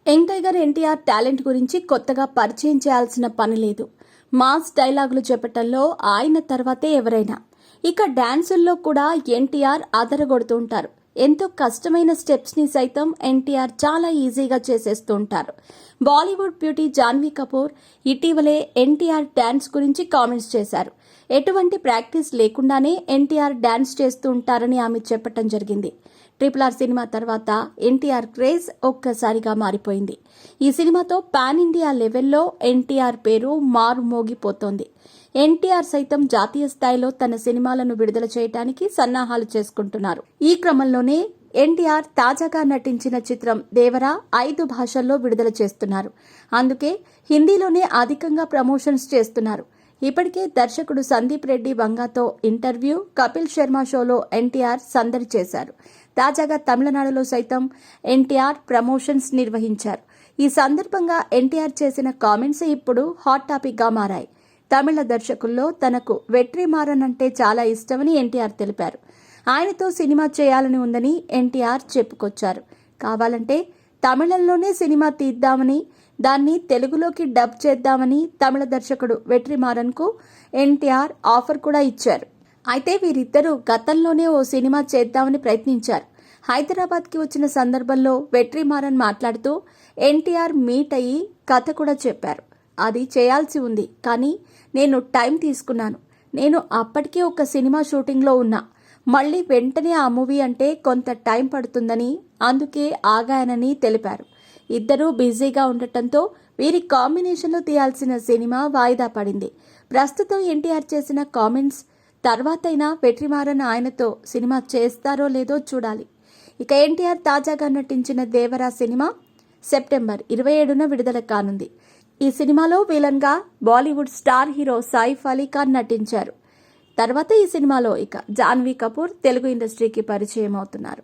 Young tiger NTR talent గురించి కొత్తగా పరిచయం చేయాల్సిన పని లేదు. మాస్ డైలాగులు చెప్పటంలో ఆయన తర్వాతే ఎవరైనా. ఇక డాన్సుల్లో కూడా ఎన్టీఆర్ అదరగొడుతూ ఉంటారు. ఎంతో కష్టమైన స్టెప్స్ ని సైతం ఎన్టీఆర్ చాలా ఈజీగా చేసేస్తూ ఉంటారు. బాలీవుడ్ బ్యూటీ జాన్వీ కపూర్ ఇటీవలే ఎన్టీఆర్ డాన్స్ గురించి కామెంట్స్ చేశారు. ఎటువంటి ప్రాక్టీస్ లేకుండానే ఎన్టీఆర్ డాన్స్ చేస్తూ ఉంటారని ఆమె చెప్పటం జరిగింది. RRR సినిమా తర్వాత ఎన్టీఆర్ క్రేజ్ ఒక్కసారిగా మారిపోయింది. ఈ సినిమాతో పాన్ ఇండియా లెవెల్లో ఎన్టీఆర్ పేరు మారుమోగిపోతోంది. ఎన్టీఆర్ సైతం జాతీయ స్థాయిలో తన సినిమాలను విడుదల చేయడానికి సన్నాహాలు చేసుకుంటున్నారు. ఈ క్రమంలోనే ఎన్టీఆర్ తాజాగా నటించిన చిత్రం దేవరా 5 భాషల్లో విడుదల చేస్తున్నారు. అందుకే హిందీలోనే అధికంగా ప్రమోషన్స్ చేస్తున్నారు. ఇప్పటికే దర్శకుడు సందీప్ రెడ్డి వంగాతో ఇంటర్వ్యూ, కపిల్ శర్మ షోలో ఎన్టీఆర్ సందడి చేశారు. తాజాగా తమిళనాడులో సైతం ఎన్టీఆర్ ప్రమోషన్స్ నిర్వహించారు. ఈ సందర్భంగా ఎన్టీఆర్ చేసిన కామెంట్స్ ఇప్పుడు హాట్ టాపిక్ గా మారాయి. తమిళ దర్శకుల్లో తనకు వెట్రిమారన్ అంటే చాలా ఇష్టమని ఎన్టీఆర్ తెలిపారు. ఆయనతో సినిమా చేయాలని ఉందని ఎన్టీఆర్ చెప్పుకొచ్చారు. కావాలంటే తమిళంలోనే సినిమా తీద్దామని, దాన్ని తెలుగులోకి డబ్ చేద్దామని తమిళ దర్శకుడు వెట్రిమారన్ కు ఎన్టీఆర్ ఆఫర్ కూడా ఇచ్చారు. అయితే వీరిద్దరూ గతంలోనే ఓ సినిమా చేద్దామని ప్రయత్నించారు. హైదరాబాద్కి వచ్చిన సందర్భంలో వెట్రిమారన్ మాట్లాడుతూ ఎన్టీఆర్ మీట్ అయ్యి కథ కూడా చెప్పారు. అది చేయాల్సి ఉంది, కానీ నేను టైం తీసుకున్నాను. నేను అప్పటికే ఒక సినిమా షూటింగ్లో ఉన్నా. మళ్ళీ వెంటనే ఆ మూవీ అంటే కొంత టైం పడుతుందని, అందుకే ఆగానని తెలిపారు. ఇద్దరూ బిజీగా ఉండటంతో వీరి కాంబినేషన్లో తీయాల్సిన సినిమా వాయిదా పడింది. ప్రస్తుతం ఎన్టీఆర్ చేసిన కామెంట్స్ తర్వాతైనా వెట్రిమారన్ ఆయనతో సినిమా చేస్తారో లేదో చూడాలి. ఇక ఎన్టీఆర్ తాజాగా నటించిన దేవరా సినిమా సెప్టెంబర్ 27న విడుదల కానుంది. ఈ సినిమాలో విలన్ గా బాలీవుడ్ స్టార్ హీరో సైఫ్ అలీ ఖాన్ నటించారు. తర్వాత ఈ సినిమాలో ఇక జాన్వీ కపూర్ తెలుగు ఇండస్ట్రీకి పరిచయం అవుతున్నారు.